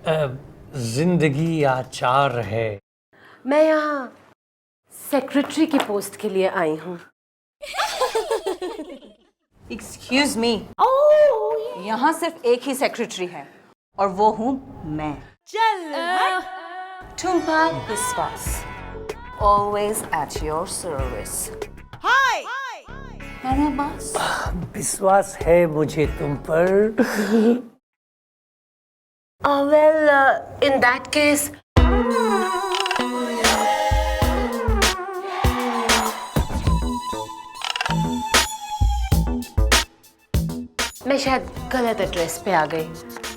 जिंदगी आचार है। मैं यहाँ सेक्रेटरी की पोस्ट के लिए आई हूँ। एक्सक्यूज मी, यहाँ सिर्फ एक ही सेक्रेटरी है और वो हूँ मैं। टुम्पा बिस्वास, ऑलवेज एट योर सर्विस। हाय है ना बॉस? विश्वास है मुझे तुम पर। Well, in that case, मैं शायद गलत एड्रेस पे आ गई।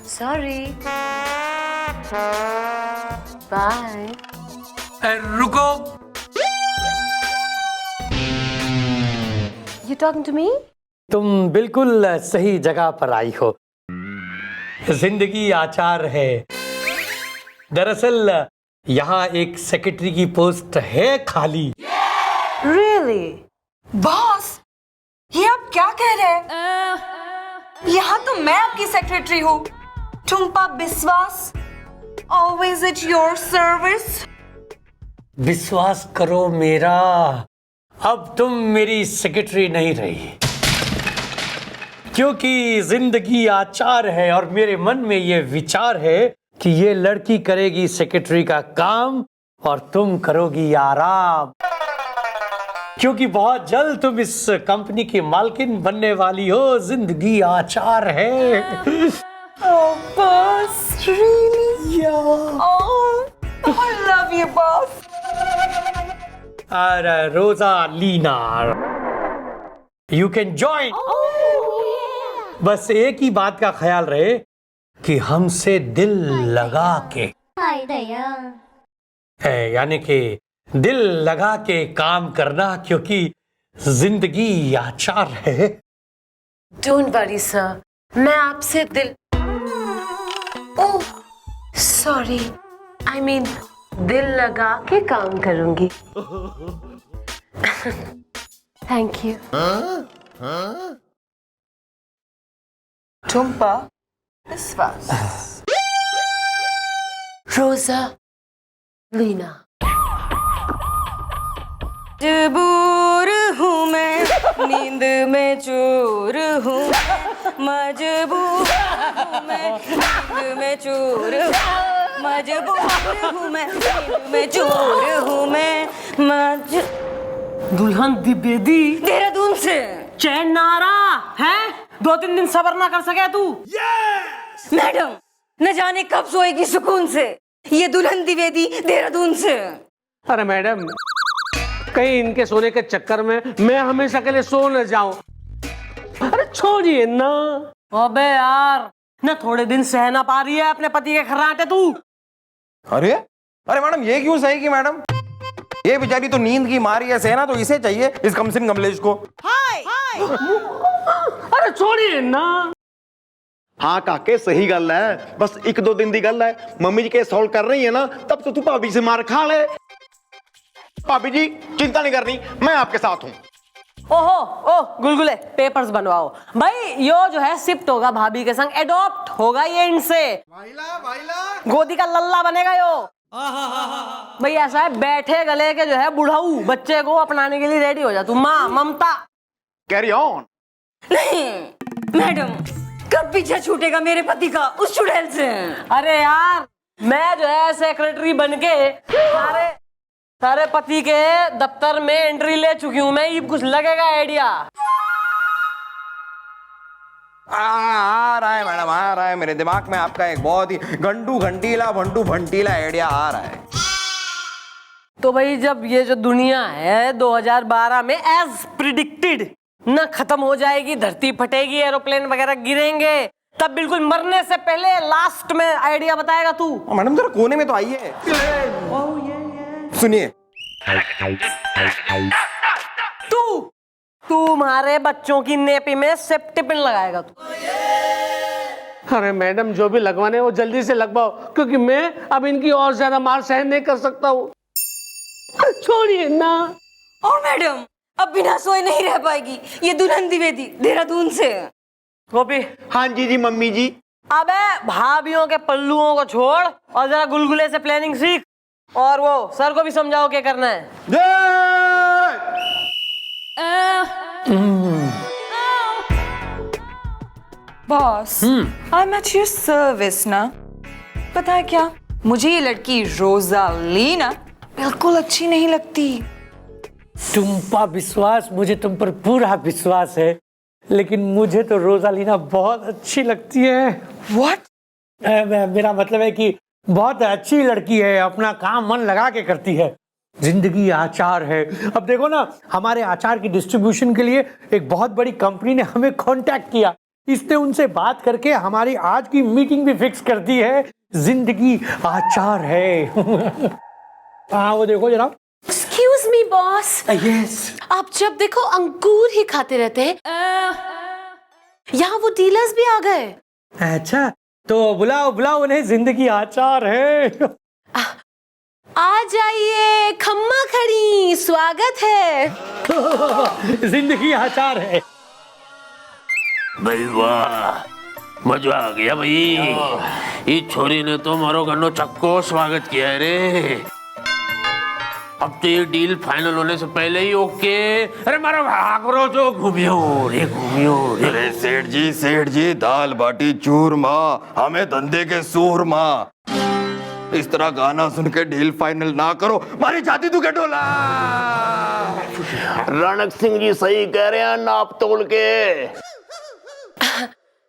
सॉरी। बाय। रुको। You talking to me? तुम बिल्कुल सही जगह पर आई हो। जिंदगी आचार है। दरअसल यहाँ एक सेक्रेटरी की पोस्ट है खाली। Really? बॉस, ये आप क्या कह रहे हैं? यहाँ तो मैं आपकी सेक्रेटरी हूँ। टुम्पा बिस्वास, ऑलवेज एट योर सर्विस। विश्वास करो मेरा, अब तुम मेरी सेक्रेटरी नहीं रही, क्योंकि जिंदगी आचार है और मेरे मन में ये विचार है कि ये लड़की करेगी सेक्रेटरी का काम और तुम करोगी आराम, क्योंकि बहुत जल्द तुम इस कंपनी की मालकिन बनने वाली हो। जिंदगी आचार है। Oh, boss, really? Yeah. Oh, I love you, boss. और रोजा लीना, यू कैन ज्वाइन। बस एक ही बात का ख्याल रहे कि हमसे दिल लगा के, यानी कि दिल लगा के काम करना, क्योंकि जिंदगी आचार है। Don't worry, sir. मैं आपसे दिल, ओह, सॉरी, I mean दिल लगा के काम करूंगी। Thank you. टुम्पा बिस्वास। रोजा लीना। मजबूर हूँ मैं, नींद में चूर हूँ। मजबूर हूँ मैं, नींद में चूर हूँ। मजबूर हूँ मैं, नींद में चूर हूँ मैं। दुल्हन द्विवेदी देहरादून से। चैन नारा है, 2-3 दिन सब्र ना कर सके तू? मैडम, न जाने कब सोएगी सुकून से। ये दुल्हन द्विवेदी देहरादून से। अरे मैडम, कहीं इनके सोने के चक्कर में मैं हमेशा के लिए सो न जाऊं। अरे छोड़िए ना। अबे यार, न थोड़े दिन सह ना पा रही है अपने पति के खर्राटे तू? अरे अरे मैडम, ये क्यों सहेगी मैडम? ये बेचारी तो नींद की मारी है, सहना तो इसे चाहिए, इस कमसिन कमलेश को। अरे छोड़िए ना। हाँ काके, सही गल है। बस 1-2 दिन की गल है। मम्मी जी केस सॉल्व कर रही है ना, तब तो तू भाभी से मार खा ले। भाभी जी चिंता नहीं करनी, मैं आपके साथ हूँ। ओहो गुलगुले, पेपर्स बनवाओ भाई। यो जो है शिफ्ट होगा भाभी के संग, एडॉप्ट होगा ये इनसे। गोदी का लल्ला बनेगा यो। भाई ऐसा है, बैठे गले के जो है बुढ़ाऊ बच्चे को अपनाने के लिए रेडी हो जा तू। माँ ममता, कैरी ऑन। नहीं मैडम, कब पीछा छूटेगा मेरे पति का उस चुड़ैल से? अरे यार, मैं जो है सेक्रेटरी बनके सारे पति के दफ्तर में एंट्री ले चुकी हूँ मैं। ये कुछ लगेगा आइडिया? आ रहा है मैडम, आ रहा है मेरे दिमाग में आपका एक बहुत ही घंटू घंटीला भंटू भंटीला आइडिया आ रहा है। तो भाई, जब ये जो दुनिया है 2012 में एज प्रिडिक्टेड न खत्म हो जाएगी, धरती फटेगी, एरोप्लेन वगैरह गिरेंगे, तब बिल्कुल मरने से पहले लास्ट में आइडिया बताएगा तू। मैडम जरा कोने में तो आइए, सुनिए। तुम्हारे बच्चों की नेपी में सेफ्टी पिन लगाएगा तू। अरे मैडम, जो भी लगवाने वो जल्दी से लगवाओ, क्योंकि मैं अब इनकी और ज्यादा मार सहन नहीं कर सकता हूँ। छोड़िए ना। और मैडम, अब बिना सोए नहीं रह पाएगी ये दुल्हन द्विवेदी देहरादून से। गोपी। हाँ जी जी मम्मी जी, अबे भाभियों के पल्लुओं को छोड़ और जरा गुलगुले से प्लानिंग सीख, और वो सर को भी समझाओ क्या करना है। Boss, I am at your service ना। पता है क्या, मुझे ये लड़की रोजालीना बिल्कुल अच्छी नहीं लगती। टुम्पा विश्वास, मुझे तुम पर पूरा विश्वास है, लेकिन मुझे तो रोजालीना बहुत अच्छी लगती है। What? मेरा मतलब है कि बहुत अच्छी लड़की है, अपना काम मन लगा के करती है, जिंदगी आचार है। अब देखो ना, हमारे आचार की डिस्ट्रीब्यूशन के लिए एक बहुत बड़ी कंपनी ने हमें कांटेक्ट किया। इसने उनसे बात करके हमारी आज की मीटिंग भी फिक्स कर दी है। जिंदगी आचार है। हाँ वो देखो जरा। Excuse me boss, yes. आप जब देखो अंगूर ही खाते रहते हैं। यहाँ वो डीलर्स भी आ गए। अच्छा तो बुलाओ बुलाओ उन्हें, जिंदगी आचार है। आ जाइए, खम्मा खड़ी, स्वागत है। जिंदगी आचार है। भाई वाह, मजा आ गया भाई। इस छोरी ने तो मारो घनो चक्को स्वागत किया है रे। अब तो ये डील फाइनल होने से पहले ही ओके। अरे मारो भागरो जो घूमियो रे, घूमियो रे। अरे सेठ जी दाल बाटी चूरमा, हमें धंधे के सूरमा। इस तरह गाना सुन के डील फाइनल ना करो, मारी छाती तू के डोला। रणक सिंह जी सही कह रहे हैं, नाप तोल के।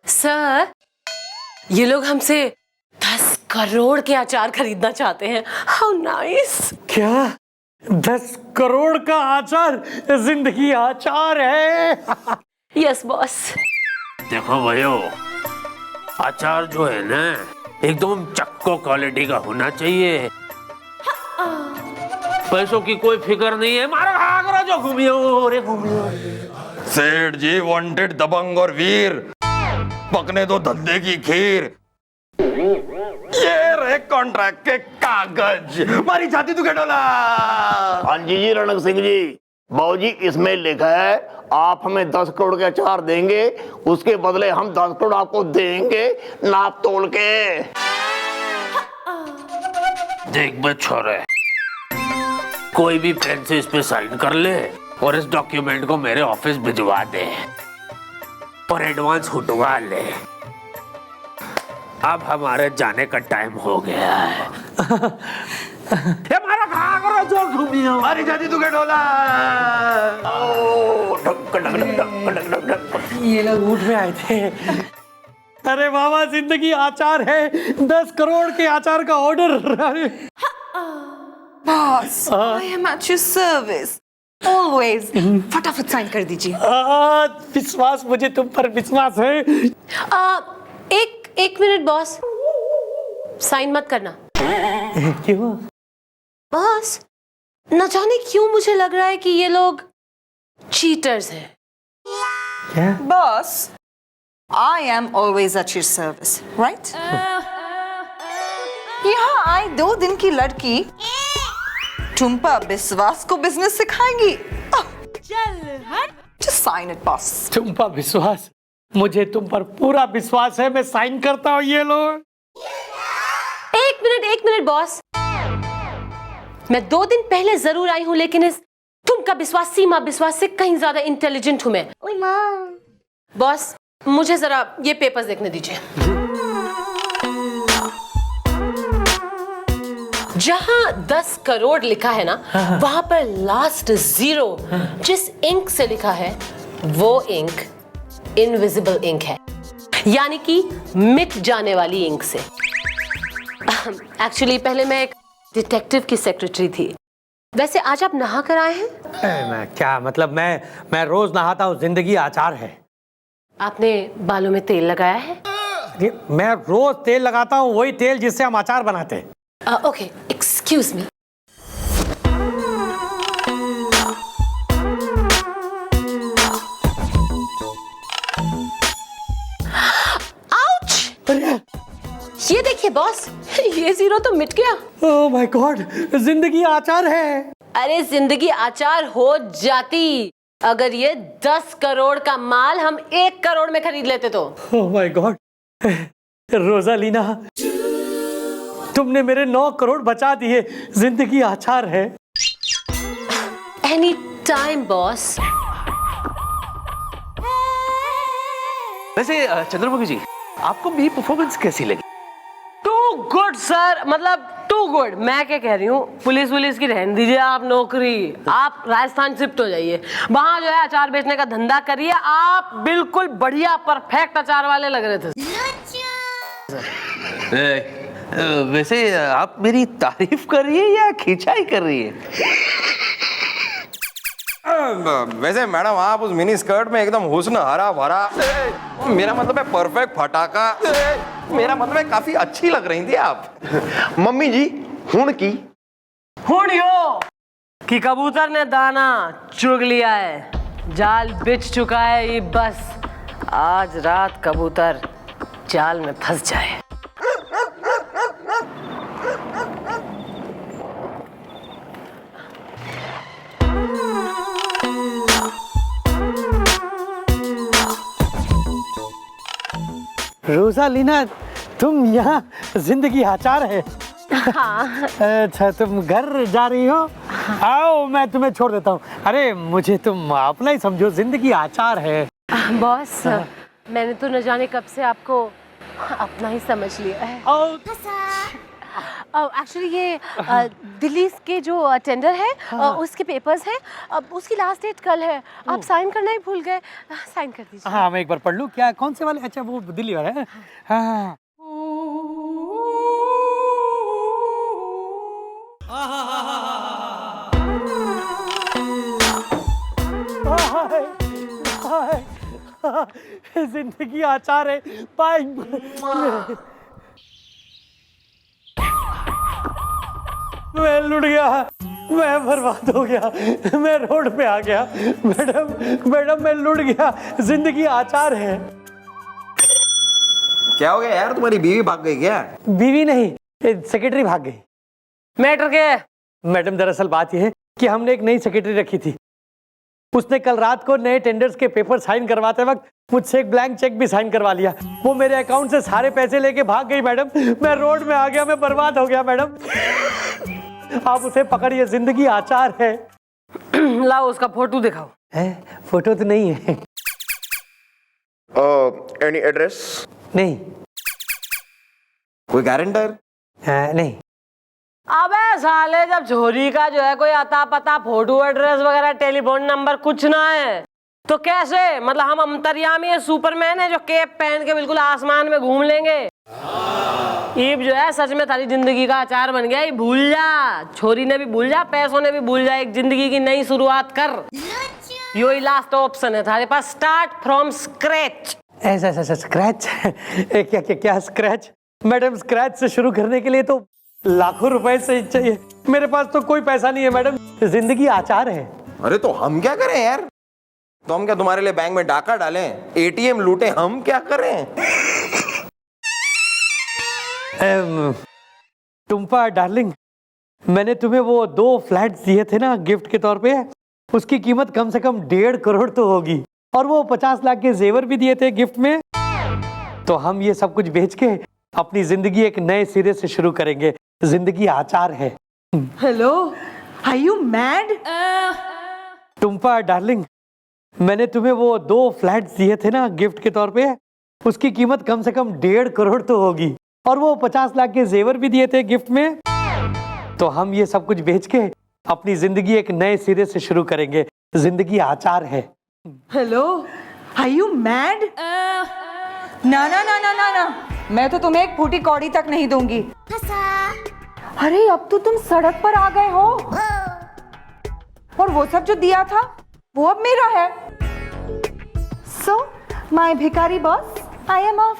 सर, ये लोग हमसे 10 करोड़ के अचार खरीदना चाहते हैं। How nice. क्या 10 करोड़ का आचार? जिंदगी आचार है। Yes boss. देखो भाइयों, अचार जो है ना एकदम चक्को क्वालिटी का होना चाहिए। पैसों की कोई फिक्र नहीं है। मारो भागरो जो घूमियो रे, घूमियो। सेठ जी वांटेड दबंग और वीर, पकने दो धंधे की खीर। ये रहे कॉन्ट्रैक्ट के कागज, मारी छाती तू के डोला। हाँ जी रणक सिंह जी, बाबूजी इसमें लिखा है आप हमें 10 करोड़ के अचार देंगे, उसके बदले हम 10 करोड़ आपको देंगे नाप तोल के। देख बे छोरे, कोई भी पेन से इस पे साइन कर ले और इस डॉक्यूमेंट को मेरे ऑफिस भिजवा दे और एडवांस उठवा ले। अब हमारे जाने का टाइम हो गया है। हमारा भागरो जो घूमियो, मारी छाती तू के डोला। ये लोग ऊँट में आए थे। अरे बाबा, जिंदगी आचार है। 10 करोड़ के आचार का order. Boss, I am at your service always. फटाफट साइन कर दीजिए। विश्वास, मुझे तुम पर विश्वास है। एक मिनट बॉस, साइन मत करना। क्यों? बॉस, न जाने क्यों मुझे लग रहा है कि ये लोग चीटर्स हैं। क्या? Boss, I am always at your service, right? यहाँ आई 2 दिन की लड़की टुम्पा विश्वास को बिजनेस सिखाएंगी। चल हट। Just sign it, boss. तुम पर विश्वास, मुझे तुम पर पूरा विश्वास है। मैं साइन करता हूँ। ये लो। एक मिनट बॉस, मैं 2 दिन पहले जरूर आई हूं, लेकिन इस तुमका विश्वास, सीमा विश्वास से कहीं ज्यादा इंटेलिजेंट हूं मैं। बॉस, मुझे जरा ये पेपर्स देखने दीजिए। जहां 10 करोड़ लिखा है ना, वहां पर लास्ट 0 जिस इंक से लिखा है वो इंक इनविजिबल इंक है, यानी कि मिट जाने वाली इंक से। एक्चुअली पहले मैं एक डिटेक्टिव की सेक्रेटरी थी। वैसे आज आप नहा कर आए हैं? मैं क्या मतलब, मैं रोज नहाता हूँ। जिंदगी आचार है। आपने बालों में तेल लगाया है? मैं रोज तेल लगाता हूँ, वही तेल जिससे हम अचार बनाते हैं। Okay, excuse me. ये देखिए बॉस, ये 0 तो मिट गया। ओह माय गॉड, जिंदगी आचार है। अरे जिंदगी आचार हो जाती अगर ये 10 करोड़ का माल हम 1 करोड़ में खरीद लेते तो। ओह माय गॉड, रोजालीना, तुमने मेरे 9 करोड़ बचा दिए। जिंदगी आचार है। Any time boss. वैसे चंद्रमुखी जी, आपको मेरी परफॉर्मेंस कैसी लगी? टू गुड सर, मतलब टू गुड। मैं क्या कह रही हूँ, पुलिस वुलिस की रहने दीजिए आप नौकरी, आप राजस्थान शिफ्ट हो जाइए, वहाँ जो है अचार बेचने का धंधा करिए। आप बिल्कुल बढ़िया परफेक्ट अचार वाले लग रहे थे। वैसे आप मेरी तारीफ कर रही है या खिंचाई कर रही है? वैसे मैडम, आप उस मिनी स्कर्ट में एकदम हुस्न हरा भरा, मेरा मतलब है परफेक्ट फटाका, मेरा मतलब है काफी अच्छी लग रही थी आप। मम्मी जी हुण की हुण यो कि कबूतर ने दाना चुग लिया है, जाल बिछ चुका है, ये बस आज रात कबूतर जाल में फंस जाए। रोजालीना, तुम यहाँ जिंदगी आचार है। हाँ। अच्छा, तुम घर जा रही हो? आओ, मैं तुम्हें छोड़ देता हूँ। अरे मुझे तुम अपना ही समझो, जिंदगी आचार है। बॉस, मैंने तो न जाने कब से आपको अपना ही समझ लिया है। एक्चुअली ये दिल्ली के जो टेंडर है, उसके पेपर्स हैं। अब उसकी लास्ट डेट कल है, आप साइन करना ही भूल गए। साइन कर दीजिए। हाँ, मैं एक बार पढ़ लूँ। क्या, कौन से वाले? अच्छा, वो दिल्ली वाला है। हाँ। जिंदगी आचार है। बाय। मैं लुट गया, मैं बर्बाद हो गया, मैं रोड पे आ गया। मैडम मैं लुट गया। जिंदगी आचार है। क्या हो गया यार, तुम्हारी बीवी भाग गई क्या? बीवी नहीं, सेक्रेटरी भाग गई। मैटर क्या है? मैडम, दरअसल बात यह है कि हमने एक नई सेक्रेटरी रखी थी। उसने कल रात को नए टेंडर्स के पेपर साइन करवाते वक्त मुझसे एक ब्लैंक चेक भी साइन करवा लिया। वो मेरे अकाउंट से सारे पैसे लेके भाग गई मैडम। मैं रोड में आ गया, मैं बर्बाद हो गया मैडम। आप उसे पकड़िए, जिंदगी आचार है। लाओ उसका फोटो दिखाओ। है? फोटो तो नहीं है। Any address? नहीं। कोई गारंटर? नहीं। अबे साले, जब छोरी का जो है कोई अता पता, फोटो, एड्रेस वगैरह, टेलीफोन नंबर कुछ ना है तो कैसे? मतलब हम अंतर्यामी है, सुपरमैन है जो केप पहन के बिल्कुल आसमान में घूम लेंगे? ईब जो है सच में थारी जिंदगी का अचार बन गया। भूल जा, छोरी ने भी भूल जा, पैसों ने भी भूल जा, एक जिंदगी की नई शुरुआत कर। यो ही लास्ट ऑप्शन है थारे पास, स्टार्ट फ्रॉम स्क्रैच। ऐसा स्क्रैच? क्या स्क्रैच? मैडम, स्क्रैच से शुरू करने के लिए तो लाखों रुपए से चाहिए। मेरे पास तो कोई पैसा नहीं है मैडम। जिंदगी आचार है। अरे तो हम क्या करें यार? तो हम क्या तुम्हारे लिए बैंक में डाका डालें, एटीएम लूटें? हम क्या करें? टुम्पा डार्लिंग, मैंने तुम्हें वो 2 फ्लैट्स दिए थे ना गिफ्ट के तौर पे, उसकी कीमत कम से कम 1.5 करोड़ तो होगी। और वो 50 लाख के जेवर भी दिए थे गिफ्ट में। तो हम ये सब कुछ बेच के अपनी जिंदगी एक नए सिरे से शुरू करेंगे। जिंदगी आचार है। Hello, are you mad? Tumpa darling, मैंने तुम्हें वो 2 फ्लैट्स दिए थे ना गिफ्ट के तौर पे, उसकी कीमत कम से कम 1.5 करोड़ तो होगी। और वो 50 लाख के जेवर भी दिए थे गिफ्ट में। तो हम ये सब कुछ बेच के अपनी जिंदगी एक नए सिरे से शुरू करेंगे। जिंदगी आचार है। Hello, are you mad? ना ना ना ना ना ना, मैं तो तुम्हें एक फूटी कौड़ी तक नहीं दूंगी। अरे अब तो तुम सड़क पर आ गए हो, और वो सब जो दिया था वो अब मेरा है। सो माय भिखारी बॉस, आई एम ऑफ।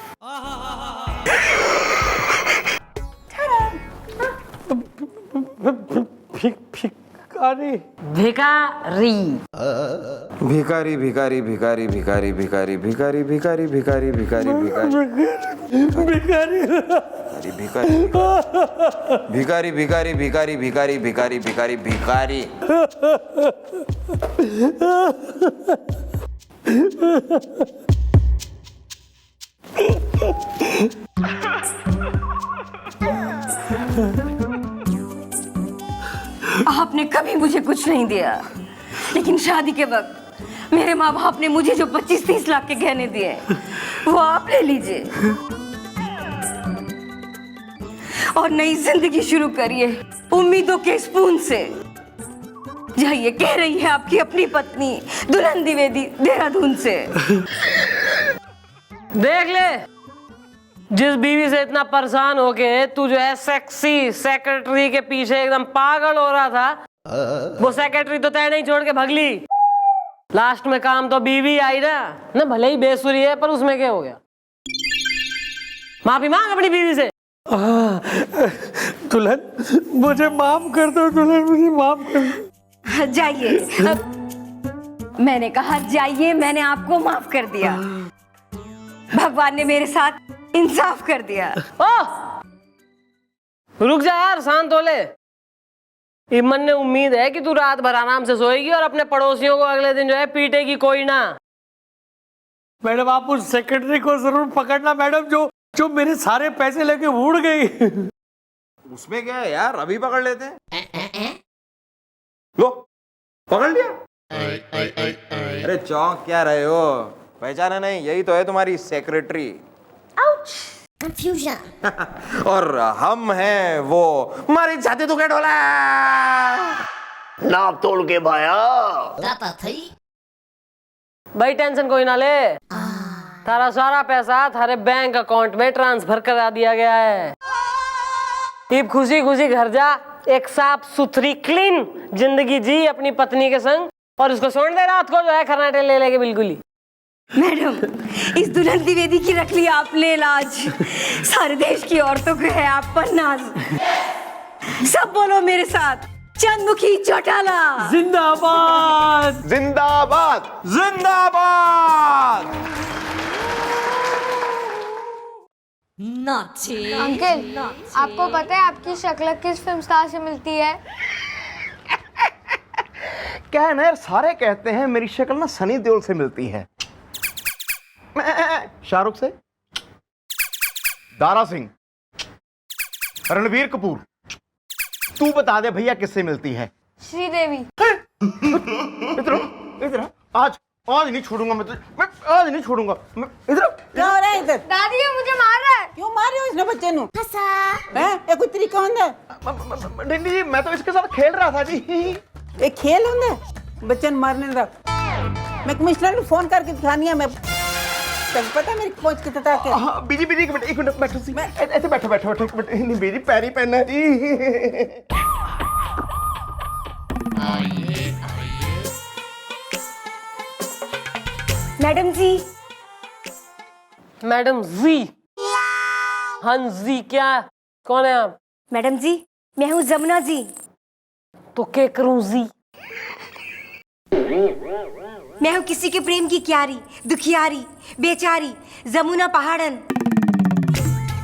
भिखारी भिखारी भिखारी भिखारी भिखारी भिखारी भिखारी भिखारी भिखारी भिखारी भिखारी भिखारी भिखारी भिखारी भिखारी भिखारी भिखारी भिखारी भिखारी आपने कभी मुझे कुछ नहीं दिया, लेकिन शादी के वक्त मेरे माँ बाप ने मुझे जो 25-30 लाख के गहने दिए वो आप ले लीजिए और नई जिंदगी शुरू करिए उम्मीदों के स्पून से। जाइए, कह रही है आपकी अपनी पत्नी दुल्हन द्विवेदी, देहरादून से। देख ले, जिस बीवी से इतना परेशान होके तू जो है सेक्सी सेक्रेटरी के पीछे एकदम पागल हो रहा था, वो सेक्रेटरी तो तय नहीं छोड़ के भगली। लास्ट में काम तो बीवी आई ना भले ही बेसुरी है, पर उसमें क्या हो गया? माफी मांग अपनी बीवी से। दुल्हन मुझे माफ कर दो, दुल्हन मुझे माफ कर दो। जाइए, मैंने कहा जाइए, मैंने आपको माफ कर दिया। भगवान ने मेरे साथ इंसाफ कर दिया। ओह, रुक जा यार, शांत हो ले। इमन ने उम्मीद है कि तू रात भर आराम से सोएगी और अपने पड़ोसियों को अगले दिन जो है पीटेगी कोई ना। मैडम आप उस सेक्रेटरी को जरूर पकड़ना मैडम, जो मेरे सारे पैसे लेके उड़ गई। उसमें क्या है यार, अभी पकड़ लेते हैं। लो, पकड़ लिया। अरे चौंक क्या रहे हो, पहचाना नहीं? यही तो है तुम्हारी सेक्रेटरी। कंफ्यूजन। और हम हैं वो हमारी छाती तो क्या ढोला। नाप तोड़ के भाया। दाता थी। भाई टेंशन कोई ना ले, तारा सारा पैसा थारे बैंक अकाउंट में ट्रांसफर करा दिया गया है। अब खुशी खुशी घर जा, एक साफ सुथरी क्लीन जिंदगी जी अपनी पत्नी के संग, और उसको छोड़ दे रात को जो है खर्राटे ले लेके बिल्कुल ही। मैडम, इस दुल्हन द्विवेदी की रख लिया आपने लाज। सारे देश की औरतों को है आप पर नाज। सब बोलो मेरे साथ, चंद्रमुखी चौटाला जिंदाबाद जिंदाबाद जिंदाबाद। अंकल, आपको पता है आपकी शक्ल किस फिल्म स्टार से मिलती है? क्या है ना यार, सारे कहते हैं मेरी शक्ल ना सनी देओल से मिलती है। शाहरुख से, दारा सिंह, रणबीर कपूर। तू बता दे भैया किससे मिलती है? श्रीदेवी। इधर आज नहीं छोड़ूंगा मैं तुझे, मैं आज नहीं छोड़ूंगा मैं। इधर क्या हो रहा है इधर? दादी ये मुझे मार रहा है। क्यों मार रहे हो इसने बच्चे नु? हैं? ये कोई तरीका होता है? नहीं जी, मैं तो इसके साथ खेल रहा था जी। ये खेल होता है बच्चे मारने का? मैं कमिश्नर को फोन करके दिखानी है। मैं तब पता मेरी पहुंच के तटा के। हाँ बीजी एक मिनट बैठो सी। ऐसे बैठो एक मिनट। नहीं बीजी पैरी पहनना है जी। मैडम जी। मैडम जी? हाँ जी, क्या कौन है आप? मैडम जी, मैं हूँ जमुना जी। तो क्या करूं जी? मैं हूँ किसी के प्रेम की क्यारी, दुखियारी, बेचारी, जमुना पहाड़न।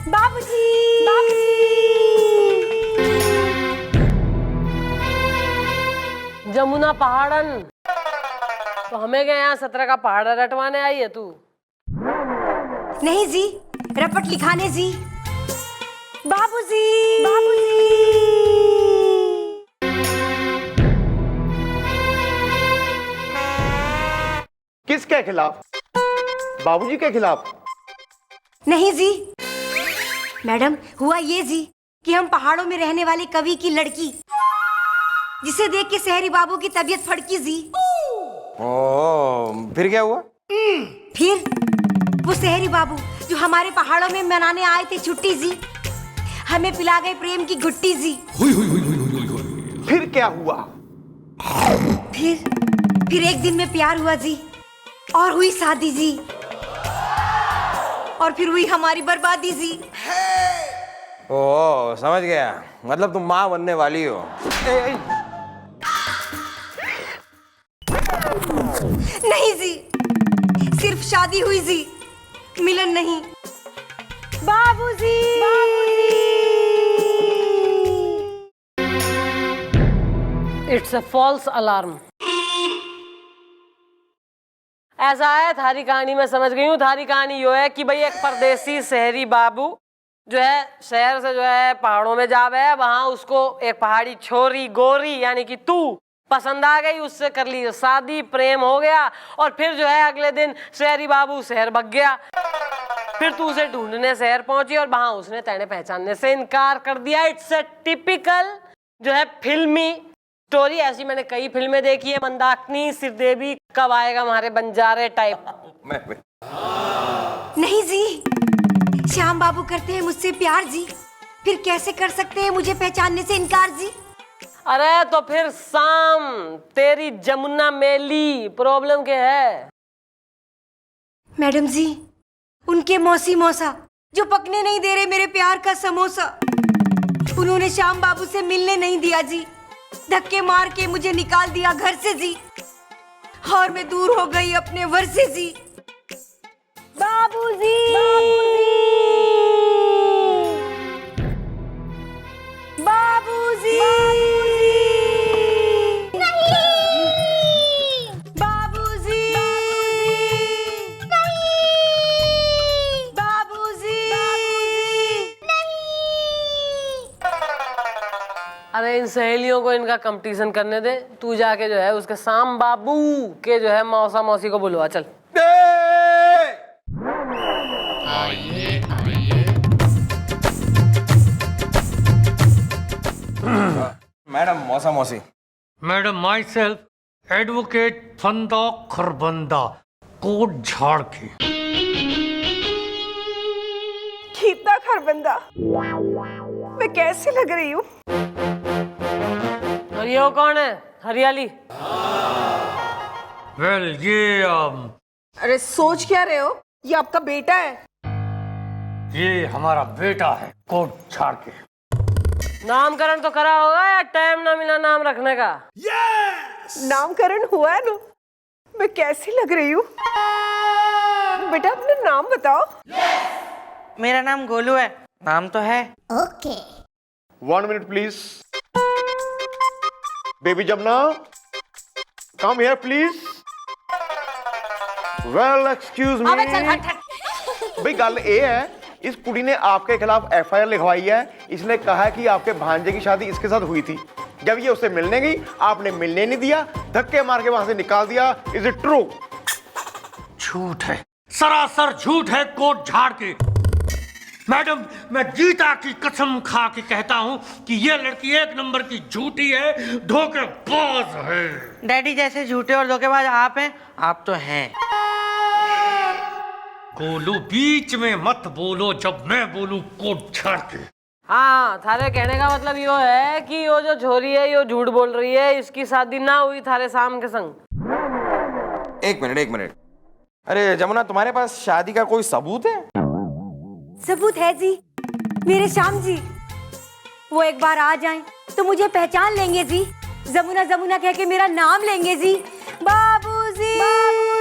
बाबूजी, जमुना पहाड़न? तो हमें क्या यहाँ 17 का पहाड़ रटवाने आई है तू? नहीं जी, रपट लिखाने जी। बाबूजी, किसके खिलाफ? बाबूजी के खिलाफ? नहीं जी। मैडम, हुआ ये जी कि हम पहाड़ों में रहने वाले कवि की लड़की, जिसे देख के शहरी बाबू की तबीयत फड़की जी। फिर क्या हुआ? फिर वो शहरी बाबू जो हमारे पहाड़ों में मनाने आए थे छुट्टी जी, हमें पिला गए प्रेम की घुट्टी जी। फिर क्या हुआ? फिर एक दिन में प्यार हुआ जी, और हुई शादी जी, और फिर हुई हमारी बर्बादी जी। ओह समझ गया, मतलब तुम माँ बनने वाली हो। नहीं जी, सिर्फ शादी हुई जी, मिलन नहीं। बाबूजी, इट्स अ फॉल्स अलार्म। ऐसा है, थारी कहानी मैं समझ गई हूँ। थारी कहानी यो है कि भाई एक परदेसी शहरी बाबू जो है शहर से जो है पहाड़ों में जावे है, वहां उसको एक पहाड़ी छोरी गोरी यानी कि तू पसंद आ गई, उससे कर ली शादी, प्रेम हो गया और फिर जो है अगले दिन शहरी बाबू शहर भग गया। फिर तू उसे ढूंढने शहर पहुंची और वहां उसने तेने पहचानने से इनकार कर दिया। इट्स अ टिपिकल जो है फिल्मी स्टोरी। ऐसी मैंने कई फिल्में देखी है, मंदाकिनी, श्रीदेवी, कब आएगा हमारे बंजारे टाइप। नहीं जी, श्याम बाबू करते हैं मुझसे प्यार जी, फिर कैसे कर सकते हैं मुझे पहचानने से इनकार जी? अरे तो फिर शाम तेरी जमुना मेली प्रॉब्लम क्या है? मैडम जी, उनके मौसी मौसा जो पकने नहीं दे रहे मेरे प्यार का समोसा, उन्होंने श्याम बाबू से मिलने नहीं दिया जी, धक्के मार के मुझे निकाल दिया घर से जी, और मैं दूर हो गई अपने वर से जी। बाबूजी, बाबूजी, बाबूजी, बाबूजी, अरे इन सहेलियों को इनका कंपटीशन करने दे, तू जाके जो है उसके शाम बाबू के जो है मौसा मौसी को बुलवा चल। मैडम मौसा मौसी। मैडम माई सेल्फ एडवोकेट फंदा खरबंदा कोट झाड़ के। गीता खरबंदा, मैं कैसी लग रही हूँ? और ये वो कौन है हरियाली? वेल ये अरे सोच क्या रहे हो, ये आपका बेटा है। ये हमारा बेटा है कोट झाड़ के। नामकरण तो करा होगा या टाइम ना मिला नाम रखने का? नामकरण हुआ है ना। मैं कैसी लग रही हूँ? बेटा अपना नाम बताओ। मेरा नाम गोलू है, नाम तो है। Okay. 1 minute please. Baby Jamuna, come here please. Well excuse me. अबे चल हट हट। भाई गल ये है, इस कुड़ी ने आपके खिलाफ FIR लिखवाई है। इसने कहा है कि आपके भांजे की शादी इसके साथ हुई थी। जब ये उससे मिलने गई, आपने मिलने नहीं दिया, धक्के मार के वहां से निकाल दिया। Is it true? झूठ है, सरासर झूठ है कोट झाड़ के। मैडम, मैं गीता की कसम खा के कहता हूँ कि ये लड़की 1 नंबर की झूठी है, धोखेबाज है। डैडी जैसे झूठे और धोखेबाज आप हैं, आप तो हैं। गोलू बीच में मत बोलो जब मैं बोलूं कोट झाड़ के। हाँ, थारे कहने का मतलब यो है कि वो जो छोरी है यो झूठ बोल रही है, इसकी शादी ना हुई थारे शाम के संग। एक मिनट। अरे जमुना, तुम्हारे पास शादी का कोई सबूत है? सबूत है जी, मेरे श्याम जी। वो एक बार आ जाएं तो मुझे पहचान लेंगे जी, जमुना जमुना कह के मेरा नाम लेंगे जी। बाबूजी, बाबूजी।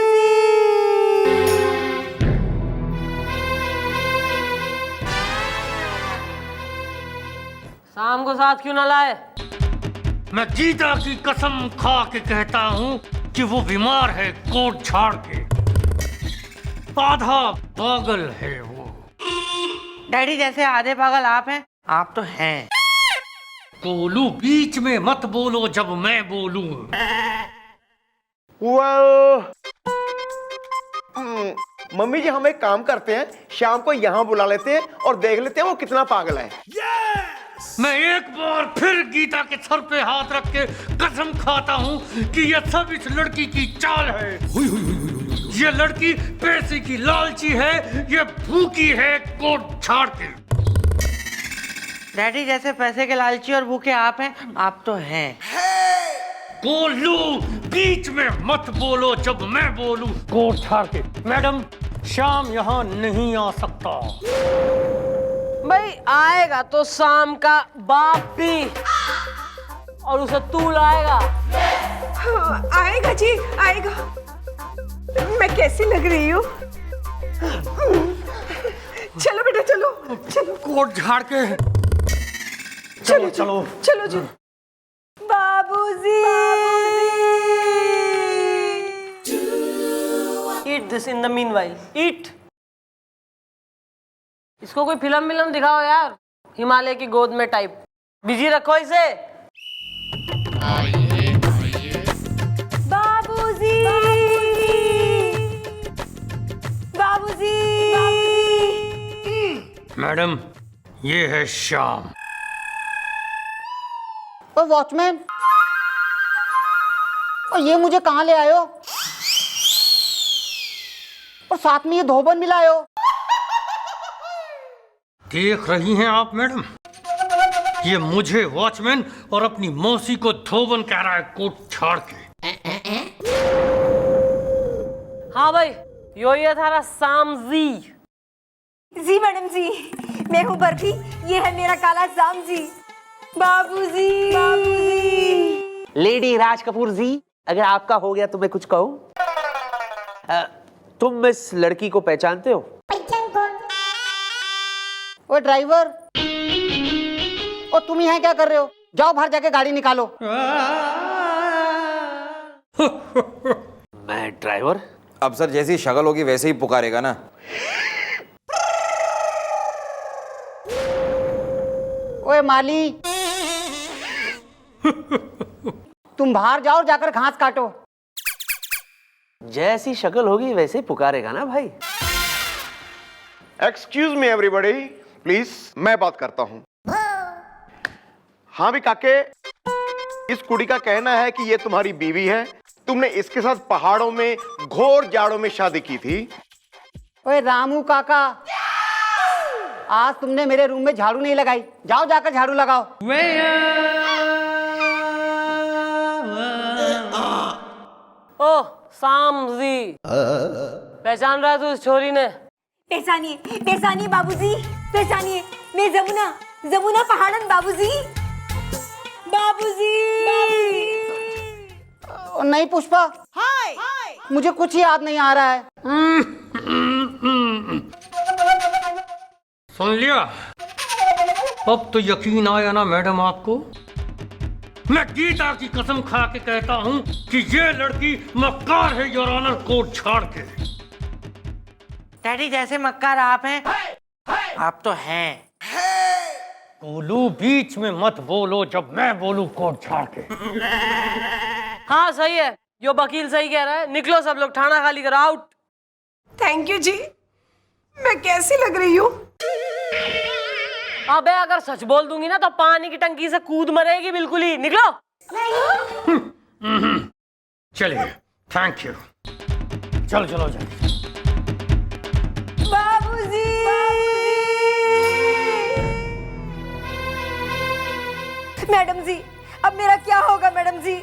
शाम को साथ क्यों ना लाए? मैं गीता की कसम खा के कहता हूँ कि वो बीमार है कोट झाड़ के, आधा पागल है वो। डैडी जैसे आधे पागल आप हैं, आप तो हैं। गोलू बीच में मत बोलो जब मैं बोलूं। मम्मी जी, हम एक काम करते हैं, शाम को यहाँ बुला लेते हैं और देख लेते हैं वो कितना पागल है। मैं एक बार फिर गीता के सर पे हाथ रख के कसम खाता हूँ कि ये सब इस लड़की की चाल है। ये लड़की पैसे की लालची है, ये भूखी है कोट झाड़ के। डैडी जैसे पैसे के लालची और भूखे आप हैं, आप तो हैं। गोलू बीच में मत बोलो जब मैं बोलूं कोट झाड़ के। मैडम, शाम यहाँ नहीं आ सकता। भाई आएगा तो शाम का बाप भी, और उसे तू लाएगा। आएगा जी, आएगा। मैं कैसी लग रही हूँ? चलो बेटा, चलो चलो। कोट झाड़ के चलो चलो चलो जी। बाबूजी। Eat this in the meanwhile. Eat. इसको कोई फिल्म विल्म दिखाओ यार, हिमालय की गोद में टाइप। बिजी रखो इसे। बाबूजी, बाबूजी। मैडम, ये है श्याम। ओ वॉचमैन, और ये मुझे कहाँ ले आयो? और साथ में ये धोबन मिलायो। देख रही हैं आप मैडम, ये मुझे वॉचमैन और अपनी मौसी को धोबन कह रहा है, कोट छाड़ के। हाँ भाई, यो ये थारा साम जी। जी मैडम जी, मैं हूँ बर्फी, ये है मेरा काला शाम जी। बाबूजी, बाबूजी। लेडी राज कपूर जी, अगर आपका हो गया तो मैं कुछ कहूँ? तुम इस लड़की को पहचानते हो? ओ ड्राइवर, ओ तुम यहाँ क्या कर रहे हो? जाओ बाहर जाके गाड़ी निकालो। मैं ड्राइवर? अब सर जैसी शक्ल होगी वैसे ही पुकारेगा ना। ओए माली, तुम बाहर जाओ, जाकर घास काटो। जैसी शक्ल होगी वैसे ही पुकारेगा ना भाई। एक्सक्यूज मी एवरीबॉडी, प्लीज, मैं बात करता हूं। हाँ भी काके, इस कुड़ी का कहना है कि ये तुम्हारी बीवी है। तुमने इसके साथ पहाड़ों में घोर जाड़ों में शादी की थी। ओए रामू काका, आज तुमने मेरे रूम में झाड़ू नहीं लगाई, जाओ जाकर झाड़ू लगाओ। ओ साम जी, पहचान रहा है तू इस छोरी ने? पहचानिए, पहचानिए बाबूजी, पहचानिए। मैं जमुना, जमुना पहाड़न बाबूजी। बाबूजी। नहीं पुष्पा, हाय, मुझे कुछ याद नहीं आ रहा है। सुन लिया? अब तो यकीन आया ना मैडम आपको? मैं गीता की कसम खा के कहता हूं कि ये लड़की मक्कार है, योर ऑनर, कोट छाड़ के। डैडी जैसे मक्कार आप हैं, आप तो हैं। गोलू, बीच में मत बोलो जब मैं बोलूं कोट छाड़ के। हाँ सही है, यो वकील सही कह रहा है। निकलो सब लोग, थाना खाली करो, आउट। थैंक यू जी। मैं कैसी लग रही हूँ? अबे अगर सच बोल दूंगी ना तो पानी की टंकी से कूद मरेगी बिल्कुल ही। निकलो। चलिए, थैंक यू। चलो चलो जल्दी। बाबूजी, मैडम जी, अब मेरा क्या होगा मैडम जी?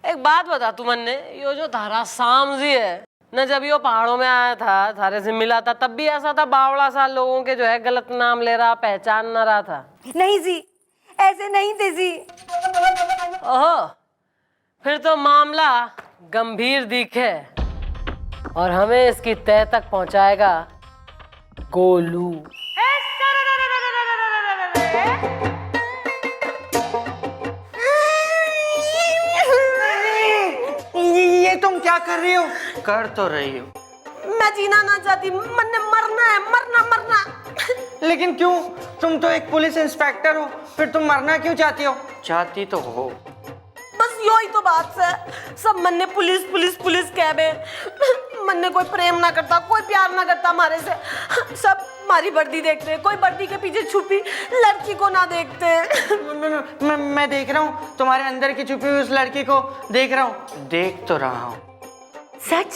एक बात बता तू मन्ने, यो जो थारा साम जी है न, जब यो पहाड़ों में आया था, थारे से मिला था, तब भी ऐसा था बावड़ा सा लोगों के जो है गलत नाम ले रहा, पहचान ना रहा था? नहीं जी, ऐसे नहीं थे जी। ओहो, फिर तो मामला गंभीर दिखे और हमें इसकी तह तक पहुंचाएगा गोलू। ये तुम क्या कर रही हो? कर तो रही हो। मैं जीना ना चाहती, मन्ने मरना है, मरना मरना। लेकिन क्यों? तुम तो एक पुलिस इंस्पेक्टर हो, फिर तुम मरना क्यों चाहती हो? चाहती तो हो। बस यो ही तो बात है, सब मन्ने पुलिस पुलिस पुलिस कहबे। मन्ने कोई प्रेम ना करता, कोई प्यार ना करता हमारे से। सब हमारी वर्दी देखते, कोई वर्दी के पीछे छुपी लड़की को ना देखते। मैं देख रहा हूँ, तुम्हारे अंदर की छुपी हुई उस लड़की को देख रहा हूँ, देख तो रहा हूँ। सच?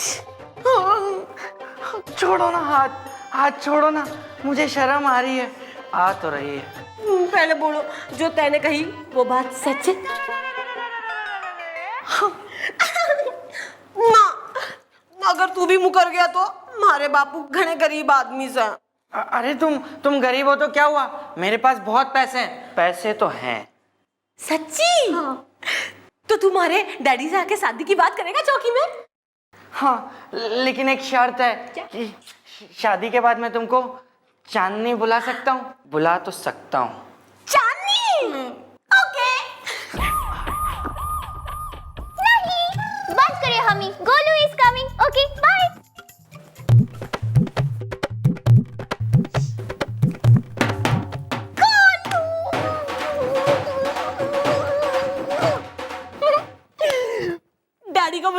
छोड़ो ना हाथ, हाथ छोड़ो ना, मुझे शर्म आ रही है। आ तो रही है। पहले बोलो, जो तैने कही वो बात सच है? ना, अगर तू भी मुकर गया तो हमारे बापू घने गरीब आदमी से। अरे तुम गरीब हो तो क्या हुआ, मेरे पास बहुत पैसे हैं। पैसे तो हैं। सच्ची? हाँ। तो तुम्हारे डैडी से आके शादी की बात करेगा चौकी में? हाँ, लेकिन एक शर्त है कि शादी के बाद मैं तुमको चांदनी बुला सकता हूँ। बुला तो सकता हूँ। चांदनी? ओके। नहीं, बंद करिए हमी, Golu is coming. Okay, bye.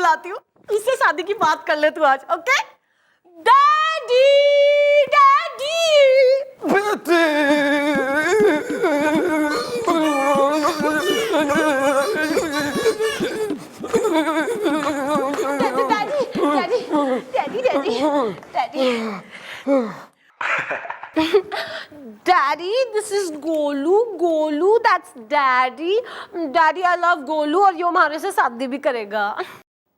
बुलाती हूँ, उससे शादी की बात कर ले तू आज, okay? Daddy, daddy. Daddy daddy daddy daddy Daddy, this is Golu, Golu, that's Daddy. Daddy, I love Golu और ये हमारे से शादी भी करेगा।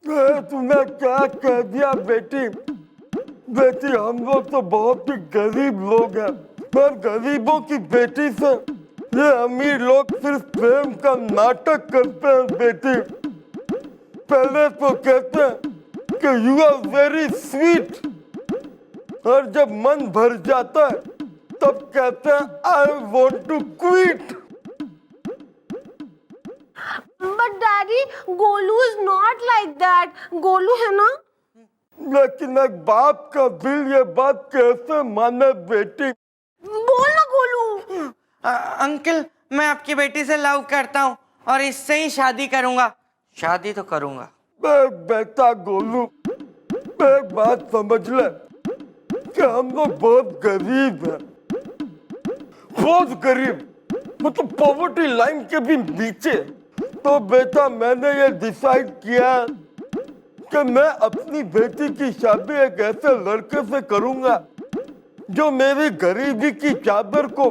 तूने क्या कह दिया बेटी? बेटी हम लोग तो बहुत ही गरीब लोग हैं, पर गरीबों की बेटी से ये अमीर लोग सिर्फ प्रेम का नाटक करते हैं बेटी। पहले तो कहते हैं कि यू आर वेरी स्वीट, और जब मन भर जाता है तब कहते हैं I want to quit. But Daddy, Golu is not like that. Golu है ना? लेकिन एक बाप का दिल ये बात कैसे माने बेटी? बोल ना गोलू। अंकल, मैं आपकी बेटी से लव करता हूँ और इससे ही शादी करूंगा। शादी तो करूंगा। बेटा गोलू, एक बात समझ ले कि हम लोग बहुत गरीब हैं, बहुत गरीब, मतलब पॉवर्टी लाइन के भी नीचे। तो बेटा मैंने ये डिसाइड किया कि मैं अपनी बेटी की शादी एक ऐसे लड़के से करूंगा जो मेरी गरीबी की चादर को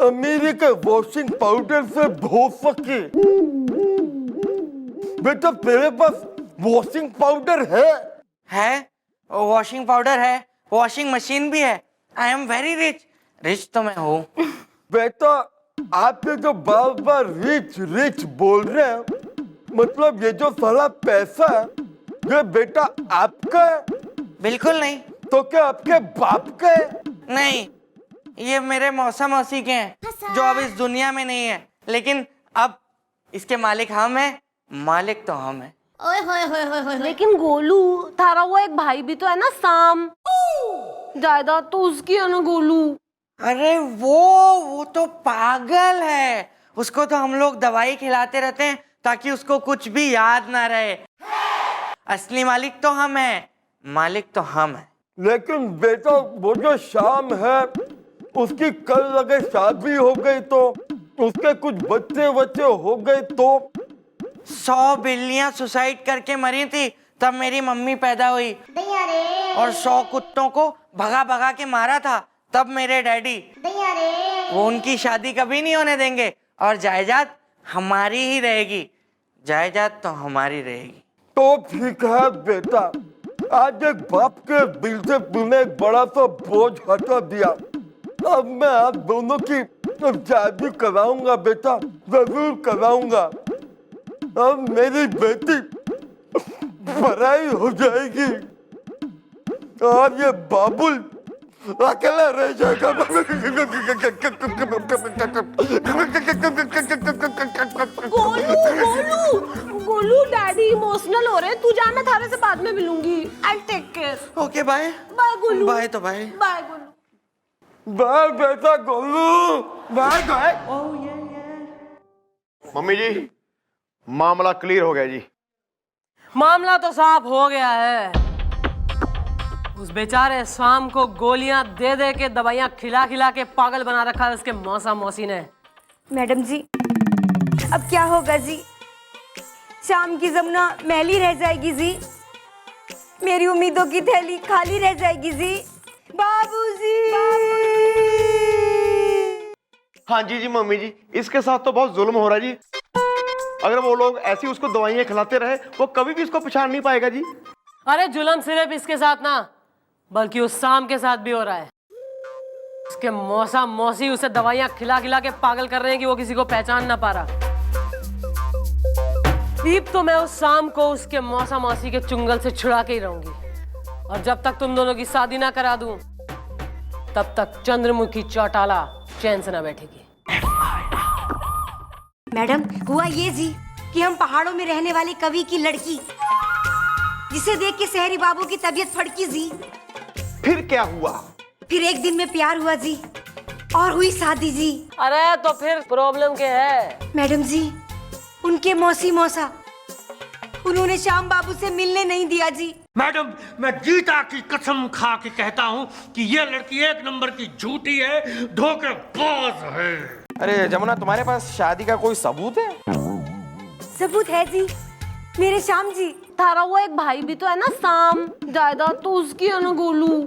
अमीरी के वॉशिंग पाउडर से धो सके। बेटा तेरे पास वॉशिंग पाउडर है? वॉशिंग पाउडर है, वॉशिंग मशीन भी है। I am very rich. Rich तो मैं हूँ। बेटा आप ये जो बार बार रिच रिच बोल रहे हैं, मतलब ये जो सारा पैसा है ये बेटा आपका है? बिल्कुल नहीं। तो क्या आपके बाप का है? नहीं, ये मेरे मौसा मौसी के हैं जो अब इस दुनिया में नहीं है, लेकिन अब इसके मालिक हम हैं, मालिक तो हम हैं। ओए होए होए होए होए। लेकिन गोलू, थारा वो एक भाई भी तो है ना, साम। जायदाद तो उसकी है ना गोलू। अरे वो तो पागल है। उसको तो हम लोग दवाई खिलाते रहते हैं ताकि उसको कुछ भी याद ना रहे। असली मालिक तो हम हैं, मालिक तो हम हैं। लेकिन बेटा वो जो शाम है उसकी कल अगर शादी हो गई तो उसके कुछ बच्चे हो गए तो 100 बिल्लियां सुसाइड करके मरी थी तब मेरी मम्मी पैदा हुई, और 100 कुत्तों को भगा भगा के मारा था तब मेरे डैडी। वो उनकी शादी कभी नहीं होने देंगे और जायदाद हमारी ही रहेगी। जायदाद तो हमारी रहेगी। तो ठीक है बेटा, आज एक बाप के दिल से तूने एक बड़ा सा बोझ हटा दिया। अब मैं आप दोनों की शादी कराऊंगा बेटा, जरूर कराऊंगा। अब मेरी बेटी पराई हो जाएगी और ये बाबुल अकेला रह जाएगा। गोलू डैडी इमोशनल हो रहे हैं। तू जा, मैं थारे से बाद में मिलूंगी। I take care. Okay bye. Bye Golu. Bye तो बाय। बाय गोलू। बाय बेटा Golu. Bye bye. Mummy ji मामला क्लियर हो गया जी। मामला तो साफ हो गया है। उस बेचारे शाम को गोलियां दे दे के, दवाइयां खिला खिला के पागल बना रखा है उसके मौसा मौसी ने। मैडम जी अब क्या होगा जी? शाम की जमुना मैली रह जाएगी जी, मेरी उम्मीदों की थैली खाली रह जाएगी जी। बाबूजी। हाँ जी मम्मी जी, इसके साथ तो बहुत जुल्म हो रहा है जी। अगर वो लोग ऐसी उसको दवाइयां खिलाते रहे वो कभी भी इसको पहचान नहीं पाएगा जी। अरे जुल्म सिर्फ इसके साथ ना, बल्कि उस शाम के साथ भी हो रहा है। उसके मौसा मौसी उसे दवाइयां खिला खिला के पागल कर रहे हैं कि वो किसी को पहचान ना पा रहा। दीप तो मैं उस शाम को उसके मौसा मौसी के चुंगल से छुड़ा के ही रहूंगी, और जब तक तुम दोनों की शादी ना करा दूं तब तक चंद्रमुखी चौटाला चैन से ना बैठेगी। मैडम हुआ ये जी कि हम पहाड़ों में रहने वाले कवि की लड़की, जिसे देख के शहरी बाबू की तबीयत फड़की जी। फिर क्या हुआ? फिर एक दिन में प्यार हुआ जी और हुई शादी जी। अरे तो फिर प्रॉब्लम क्या है? मैडम जी उनके मौसी मौसा उन्होंने श्याम बाबू से मिलने नहीं दिया जी। मैडम, मैं गीता की कसम खा के कहता हूँ कि ये लड़की एक नंबर की झूठी है, धोखेबाज है। अरे जमुना, तुम्हारे पास शादी का कोई सबूत है? सबूत है जी, मेरे श्याम जी। तारा वो एक भाई भी तो है ना, शाम, जायदाद तो उसकी है ना गोलू।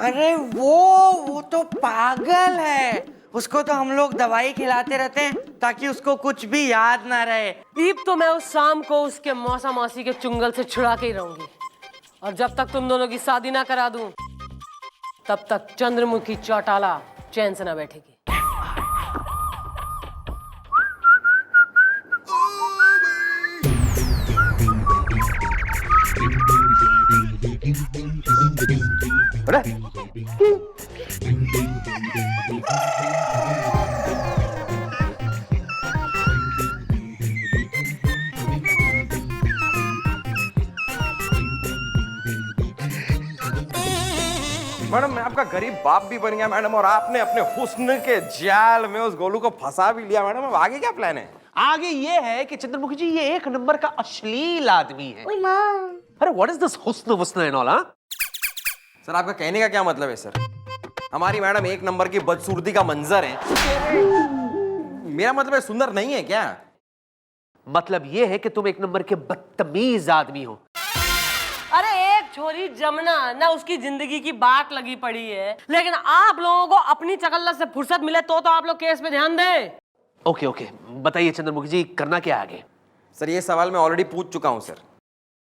अरे वो तो पागल है, उसको तो हम लोग दवाई खिलाते रहते हैं ताकि उसको कुछ भी याद ना रहे। दीप तो मैं उस शाम को उसके मौसा मौसी के चुंगल से छुड़ा के ही रहूंगी, और जब तक तुम दोनों की शादी ना करा दूं तब तक चंद्रमुखी चौटाला चैन से ना बैठेगी। मैडम, मैं आपका गरीब बाप भी बन गया मैडम, और आपने अपने हुस्न के जाल में उस गोलू को फंसा भी लिया मैडम। अब आगे क्या प्लान है? आगे ये है कि चंद्रमुखी जी ये एक नंबर का अश्लील आदमी है। अरे व्हाट इज दिस हुस्न वस्न एंड ऑल? सर, आपका कहने का क्या मतलब है सर? हमारी मैडम एक नंबर की बदसूरती का मंजर है। मेरा मतलब है सुंदर नहीं है क्या? मतलब ये है कि तुम एक नंबर के बदतमीज आदमी हो। अरे एक छोरी जमुना ना, उसकी जिंदगी की बाट लगी पड़ी है, लेकिन आप लोगों को अपनी चकल्लत से फुर्सत मिले तो आप लोग केस पे ध्यान दें। ओके ओके, बताइए चंद्रमुखी जी, करना क्या आगे? सर, ये सवाल मैं ऑलरेडी पूछ चुका हूं सर।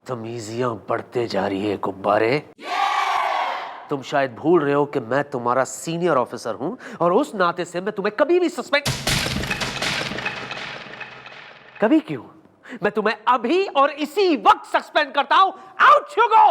तमीजियां बढ़ते जा रही है गुब्बारे। तुम शायद भूल रहे हो कि मैं तुम्हारा सीनियर ऑफिसर हूं, और उस नाते से मैं तुम्हें कभी भी सस्पेंड कभी क्यों, मैं तुम्हें अभी और इसी वक्त सस्पेंड करता हूं। Out you go.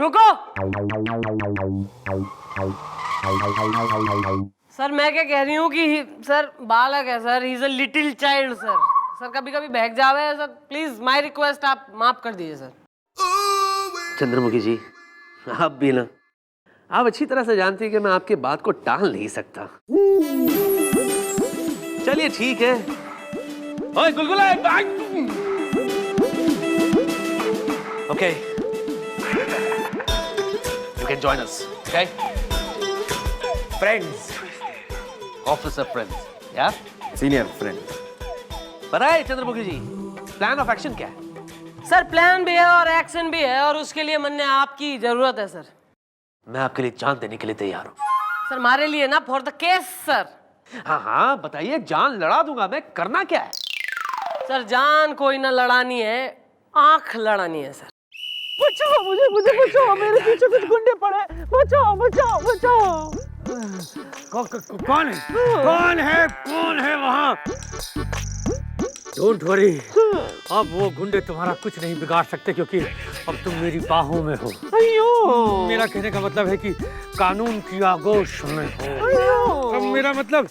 रुको सर, मैं क्या कह रही हूँ कि सर बालक है sir, he is a little child sir. Sir कभी कभी बहक जावे सर, प्लीज माय रिक्वेस्ट आप माफ कर दीजिए सर। चंद्रमुखी जी, आप भी ना, आप अच्छी तरह से जानती हैं कि मैं आपकी बात को टाल नहीं सकता। चलिए ठीक है। ओए गुलगुला, okay, you can join us, okay? Friends, Officer friends, yeah? senior friend. बताइए चंद्रमुखी जी, प्लान ऑफ एक्शन क्या है? सर प्लान भी है और एक्शन भी है, और उसके लिए मन ने आपकी जरूरत है सर। मैं आपके लिए जान देने के लिए तैयार हूँ। सर हमारे लिए ना, फॉर द केस सर। हाँ हाँ बताइए, जान लड़ा दूंगा मैं। करना क्या है? सर जान कोई ना लड़ानी है, आंख लड़ानी है सर। बचाओ मुझे, मुझे बचाओ, मेरे पीछे कुछ गुंडे पड़े, बचाओ बचाओ बचाओ। कौन है? कौन है वहाँ? डोंट वरी, अब वो गुंडे तुम्हारा कुछ नहीं बिगाड़ सकते, क्योंकि अब तुम मेरी बाहों में हो। अयो, मेरा कहने का मतलब है कि कानून की आगोश में हो। अयो, अब मेरा मतलब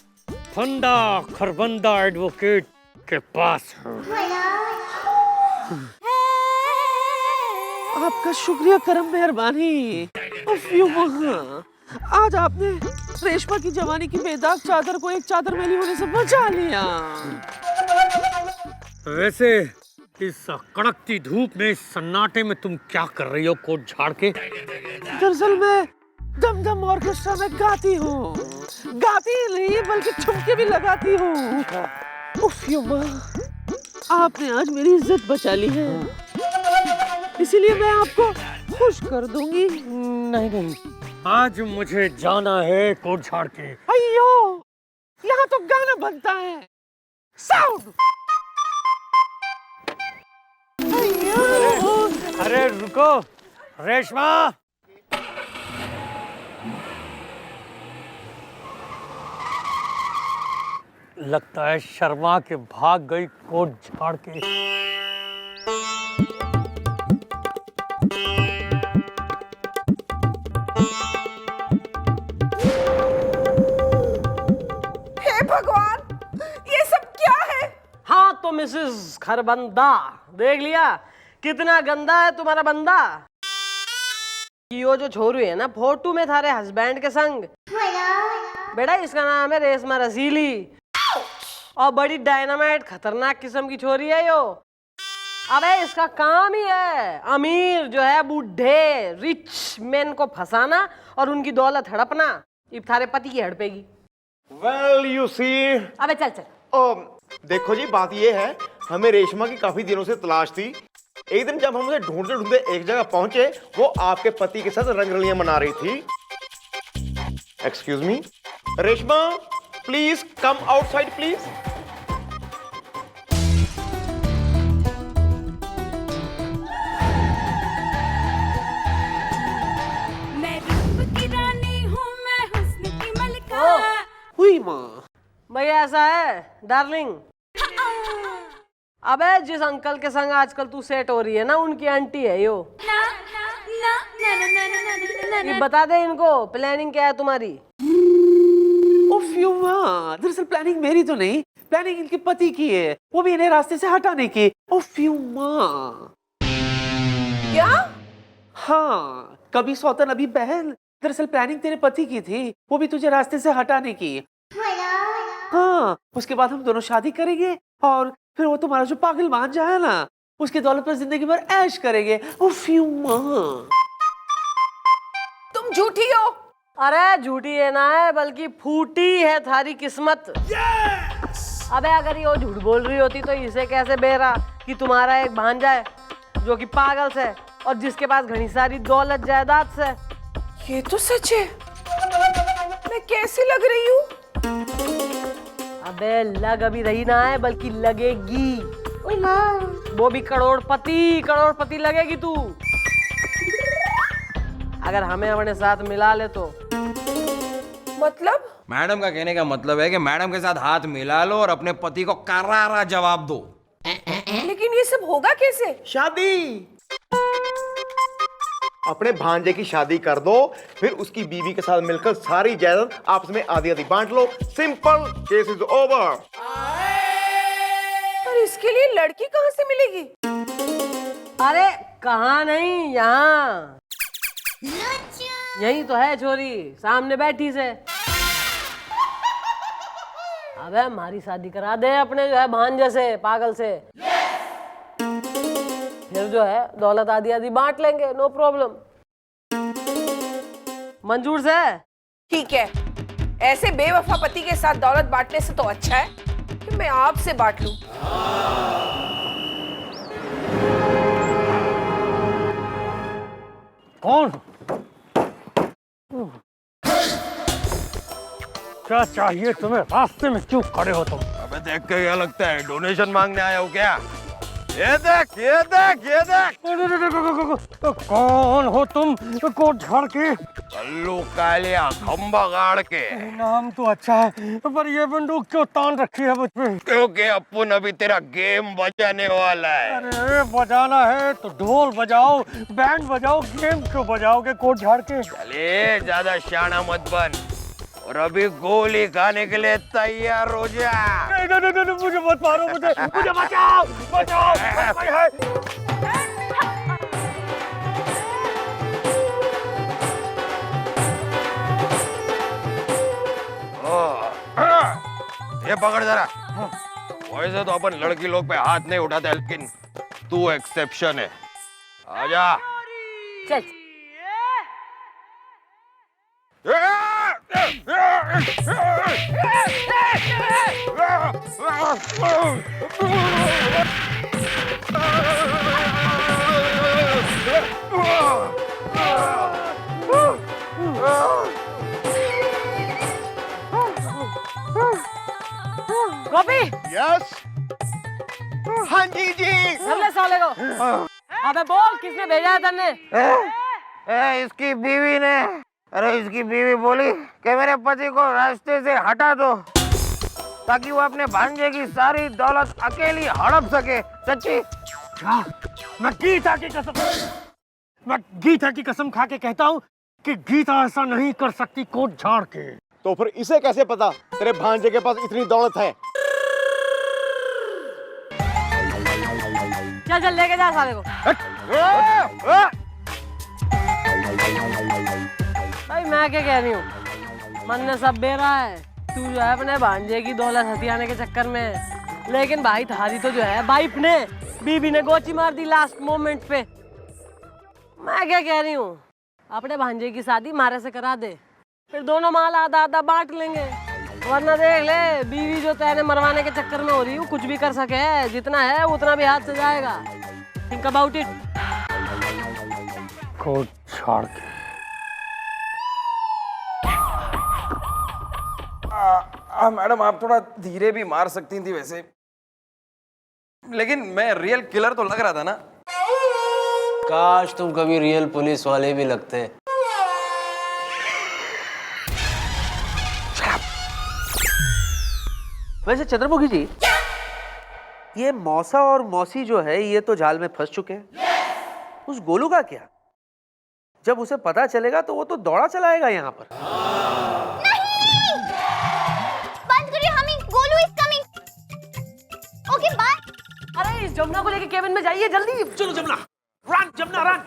फंदा खरबंदा एडवोकेट के पास हो। आपका शुक्रिया, करम, मेहरबानी। आज आपने रेशमा की जवानी की बेदाग चादर को एक चादर मैली होने से बचा लिया। वैसे इस कड़कती धूप में, इस सन्नाटे में तुम क्या कर रही हो कोट झाड़ के? दरअसल मैं दमदम ऑर्केस्ट्रा में गाती हूँ। गाती ही नहीं बल्कि ठुमके भी लगाती हूँ। उफ युमा, आपने आज मेरी इज्जत बचा ली है, इसीलिए मैं आपको खुश कर दूंगी। नहीं नहीं, आज मुझे जाना है कोट झाड़ के। अयो, यहाँ तो गाना बनता है। साउंड। अरे रुको रेशमा, लगता है शर्मा के भाग गई कोट झाड़ के। हे भगवान, ये सब क्या है? हाँ तो मिसेस खरबंदा, देख लिया कितना गंदा है तुम्हारा बंदा। यो जो छोरू है ना फोटो में थारे हस्बैंड के संग, बेटा इसका नाम है रेशमा रसीली और बड़ी डायनामाइट खतरनाक किस्म की छोरी है यो। अबे इसका काम ही है अमीर जो है बूढ़े रिच मैन को फंसाना और उनकी दौलत हड़पना। अब थारे पति की हड़पेगी। Well you see. अबे चल चल। देखो जी, बात ये है, हमें रेशमा की काफी दिनों से तलाश थी। एक दिन जब हम उसे ढूंढते ढूंढते एक जगह पहुंचे, वो आपके पति के साथ रंगरलियां मना रही थी। Excuse me, Reshma please come outside please. मैं रूप की रानी हूँ, मैं हुस्न की मलिका। हुई माँ। भैया ऐसा है डार्लिंग, अबे जिस अंकल के संग आजकल तू सेट हो रही है ना, उनकी आंटी है यो। ये बता दे इनको प्लानिंग क्या है तुम्हारी। उफ युमा, दरअसल प्लानिंग मेरी तो नहीं, प्लानिंग इनके पति की है, वो भी इन्हें रास्ते से हटाने की। उफ युमा। क्या? हाँ, कभी सौतन अभी बहन, दरअसल प्लानिंग तेरे पति की थी, वो भी तुझे रास्ते से हटाने की। हाँ, उसके बाद हम दोनों शादी करेंगे और फिर वो तुम्हारा जो पागल भांजा है ना, उसके दौलत पर जिंदगी भर ऐश करेंगे। उफ युमा। तुम झूठी हो। अरे झूठी है ना है, बल्कि फूटी है थारी किस्मत। अबे अगर ये वो झूठ बोल रही होती तो इसे कैसे बेरा कि तुम्हारा एक भांजा है जो कि पागल से और जिसके पास घनी सारी दौलत जायदाद से। ये तो सच है। मैं कैसी लग रही हूँ? अबे लग अभी रही ना है, बल्कि लगेगी। वो भी करोड़पति लगेगी तू, अगर हमें अपने साथ मिला ले तो। मतलब? मैडम का कहने का मतलब है कि मैडम के साथ हाथ मिला लो और अपने पति को करारा जवाब दो। लेकिन ये सब होगा कैसे? शादी। अपने भांजे की शादी कर दो, फिर उसकी बीवी के साथ मिलकर सारी जायदाद आपस में आधी आधी बांट लो। Simple, case is over. पर इसके लिए लड़की कहाँ से मिलेगी? अरे कहाँ नहीं, यहाँ यही तो है छोरी, सामने बैठी से। अबे हमारी शादी करा दे अपने जो है भांजे से, पागल से। फिर जो है दौलत आधी आधी बांट लेंगे, नो प्रॉब्लम। मंजूर से? ठीक है, ऐसे बेवफा पति के साथ दौलत बांटने से तो अच्छा है कि मैं आपसे बांट लूं। कौन? क्या चाहिए तुम्हें? रास्ते में क्यों खड़े हो तुम? अबे देख के क्या लगता है डोनेशन मांगने आया हो क्या? ये देख, ये देख, ये देख। कौन हो तुम? कोट झाड़ के? कल्लू कालिया खंबा गाड़ के। नाम तो अच्छा है, पर ये बंदूक क्यों तान रखी है मुझ पे? क्योंकि अपुन अभी तेरा गेम बजाने वाला है। अरे बजाना है तो ढोल बजाओ, बैंड बजाओ, गेम क्यों बजाओगे कोट झाड़ के? चले ज्यादा शाना मत बन और अभी गोली खाने के लिए तैयार हो जा। नहीं, मुझे मत मारो, मुझे बचाओ, बचाओ, कोई है? ये पकड़ जरा। वैसे तो अपन लड़की लोग पे हाथ नहीं उठाते, लेकिन तू एक्सेप्शन है। आजा। चल। गोपी। यस। हाँ जी जी। हमने साले को। अबे बोल किसने भेजा है तन्ने? इसकी बीवी ने। अरे इसकी बीवी बोली कि मेरे पति को रास्ते से हटा दो ताकि वो अपने भांजे की सारी दौलत अकेली हड़प सके। सच्ची? मैं गीता की कसम खा के कहता हूँ कि गीता ऐसा नहीं कर सकती कोट झाड़ के। तो फिर इसे कैसे पता तेरे भांजे के पास इतनी दौलत है? चल चल लेके जा साले को। भाई मैं क्या कह रही हूँ, मन ने सब बेरा है। तू जो है अपने भांजे की दौलत हथियाने के चक्कर में, लेकिन भाई थारी तो जो है वाइफ ने, बीबी ने गोची मार दी लास्ट मोमेंट पे। मैं क्या कह रही हूँ, अपने भांजे की शादी मारे से करा दे, फिर दोनों माल आधा आधा बांट लेंगे। वरना देख ले बीवी जो तेने मरवाने के चक्कर में हो रही हूँ, कुछ भी कर सके है, जितना है उतना भी हाथ से जाएगा। Think about it. कोट झाड़ के। मैडम आप थोड़ा धीरे भी मार सकती थी वैसे, लेकिन मैं रियल किलर तो लग रहा था ना। काश तुम कभी रियल पुलिस वाले भी लगते। वैसे चंद्रमुखी जी, ये मौसा और मौसी जो है ये तो जाल में फंस चुके हैं। उस गोलू का क्या? जब उसे पता चलेगा तो वो तो दौड़ा चलाएगा यहाँ पर। बंद करिए हमी, Golu is coming. Okay bye. अरे इस जमुना को लेके केबिन में जाइए जल्दी। चलो जमुना, रन जमुना रन।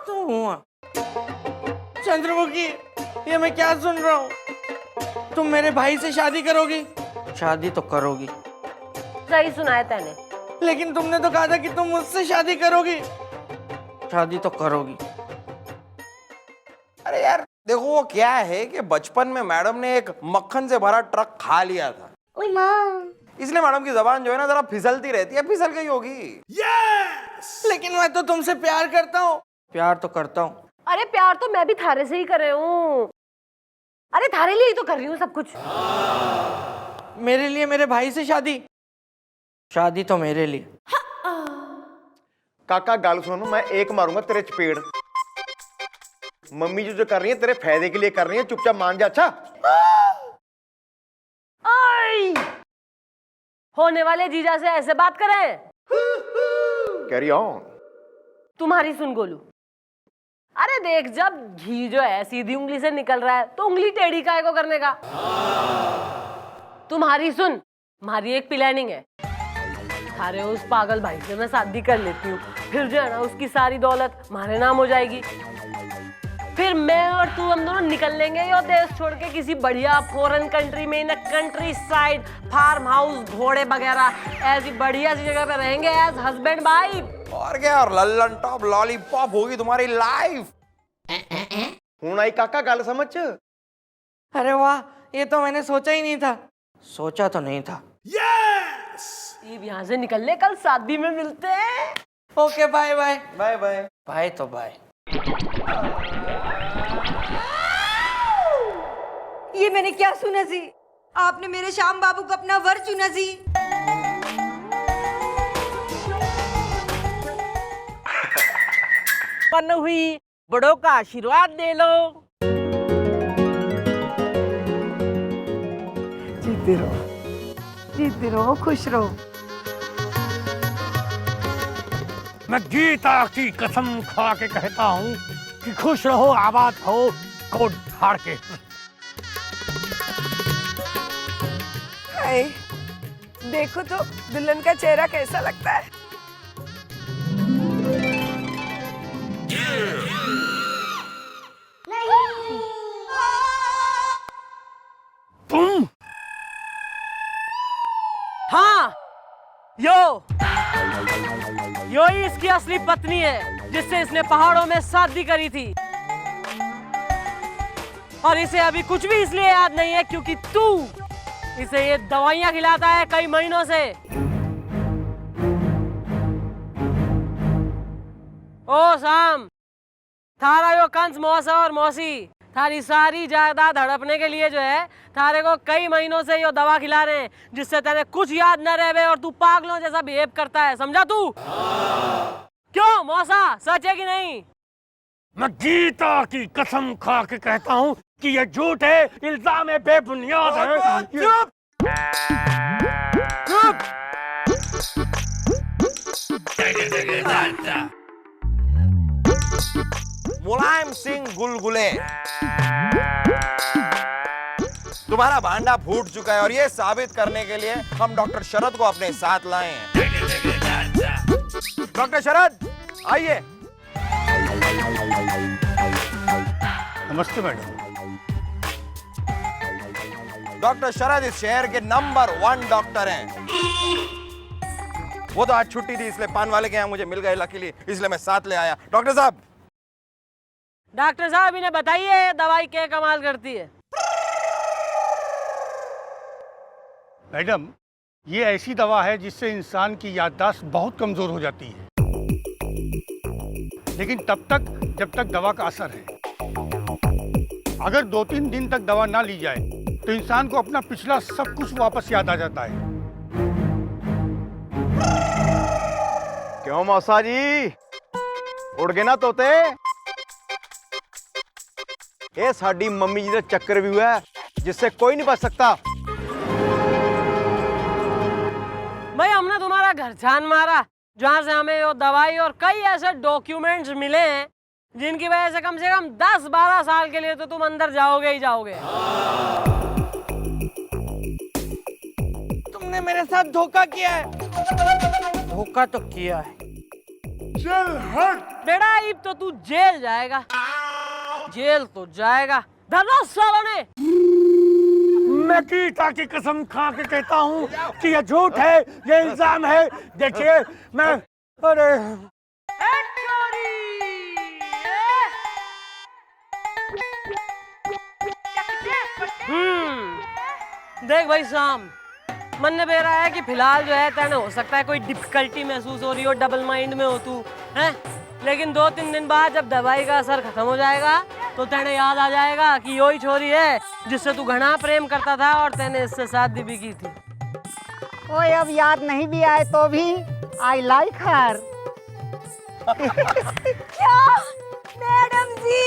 तो हुआ चंद्रमुखी, ये मैं क्या सुन रहा हूँ? तुम मेरे भाई से शादी करोगी? शादी तो करोगी। सही सुना है तैने। लेकिन तुमने तो कहा था कि तुम मुझसे शादी करोगी। शादी तो करोगी। अरे यार देखो, वो क्या है कि बचपन में मैडम ने एक मक्खन से भरा ट्रक खा लिया था, इसलिए मैडम की जबान जो है ना जरा फिसलती रहती है। फिसल गई होगी। यस! लेकिन मैं तो तुमसे प्यार करता हूँ। प्यार तो करता हूँ। अरे प्यार तो मैं भी थारे से ही कर रही हूँ। अरे थारे लिए ही तो कर रही हूँ सब कुछ। मेरे लिए मेरे भाई से शादी? शादी तो मेरे लिए। काका गाल सुनो, मैं एक मारूंगा तेरे चपेड़। मम्मी जो कर रही है तेरे फायदे के लिए कर रही है, चुपचाप मान जा। अच्छा होने वाले जीजा से ऐसे बात करें? Carry on. तुम्हारी सुन गोलू, अरे देख जब घी जो है सीधी उंगली से निकल रहा है तो उंगली टेढ़ी काहे को करने का। तुम्हारी सुन, हमारी एक प्लानिंग है। अरे उस पागल भाई से मैं शादी कर लेती हूँ, फिर जो है ना उसकी सारी दौलत हमारे नाम हो जाएगी। फिर मैं और तू हम दोनों निकल लेंगे ये देश छोड़ के किसी बढ़िया फॉरेन कंट्री में, in countryside farmhouse, घोड़े वगैरह ऐसी बढ़िया सी जगह पे रहेंगे एज हस्बैंड वाइफ। और क्या, और लल्लन टॉप लॉलीपॉप होगी तुम्हारी लाइफ। हूं आई काका गल समझ। अरे वाह, ये तो मैंने सोचा ही नहीं था। सोचा तो नहीं था। यस! यहाँ से निकल ले, कल शादी में मिलते हैं। Okay bye bye. Bye bye. Bye तो बाय। ये मैंने क्या सुना जी? आपने मेरे श्याम बाबू को अपना वर चुना जी। पन हुई, बड़ों का आशीर्वाद दे लो। जीते रहो, खुश रहो। मैं गीता की कसम खा के कहता हूँ कि खुश रहो, आबाद हो, कोट झाड़ के। हाय, देखो तो दुल्हन का चेहरा कैसा लगता है। हाँ, यो ही इसकी असली पत्नी है, जिससे इसने पहाड़ों में शादी करी थी। और इसे अभी कुछ भी इसलिए याद नहीं है क्योंकि तू इसे ये दवाइयां खिलाता है कई महीनों से। ओ शाम, थारा यो कंस मौसा और मौसी थारी सारी जायदाद हड़पने के लिए जो है थारे को कई महीनों से यो दवा खिला रहे हैं, जिससे तेरे कुछ याद न रहे और तू पागलों जैसा बिहेव करता है, समझा तू? क्यों मौसा, सच है कि नहीं? मैं गीता की कसम खा के कहता हूँ कि ये झूठ है, इल्जाम है, बेबुनियाद है। चुप! मुलायम सिंह गुलगुले, तुम्हारा भांडा फूट चुका है और ये साबित करने के लिए हम डॉक्टर शरद को अपने साथ लाए हैं। डॉक्टर शरद, आइए। नमस्ते मैडम। डॉक्टर शरद इस शहर के नंबर 1 डॉक्टर हैं। वो तो आज छुट्टी थी, इसलिए पान वाले के यहाँ मुझे मिल गए लकीली, इसलिए मैं साथ ले आया। डॉक्टर साहब इन्हें बताइए दवाई क्या कमाल करती है। मैडम, ये ऐसी दवा है जिससे इंसान की याददाश्त बहुत कमजोर हो जाती है, लेकिन तब तक जब तक दवा का असर है। अगर 2-3 दिन तक दवा ना ली जाए तो इंसान को अपना पिछला सब कुछ वापस याद आ जाता है। क्यों मौसा जी, उड़ गए ना तोते? ये साडी मम्मी जी का चक्कर भी हुआ है जिससे कोई नहीं बच सकता। भाई हमने तुम्हारा घर छान मारा, जहाँ से हमें वो दवाई और कई ऐसे डॉक्यूमेंट्स मिले हैं जिनकी वजह से कम 10-12 साल के लिए तो तुम अंदर जाओगे ही जाओगे। तुमने मेरे साथ धोखा किया है। धोखा तो किया है। चल हट बेटा, अब तो तू जेल जाएगा। जेल तो जाएगा। धर्मोस सालों ने। मैं गीता की कसम खा के कहता हूँ कि ये झूठ है, ये इल्जाम है। देखिए मैं, अरे देख भाई शाम, मन में रहा है कि फिलहाल जो है तेने हो सकता है कोई डिफिकल्टी महसूस हो रही हो, डबल माइंड में हो तू है, लेकिन 2-3 दिन बाद जब दवाई का असर खत्म हो जाएगा तो तेने याद आ जाएगा कि यही छोरी है जिससे तू घना प्रेम करता था और तेने इससे शादी भी की थी। ओए, अब याद नहीं भी आए तो भी आई लाइक हर। क्या मैडम जी?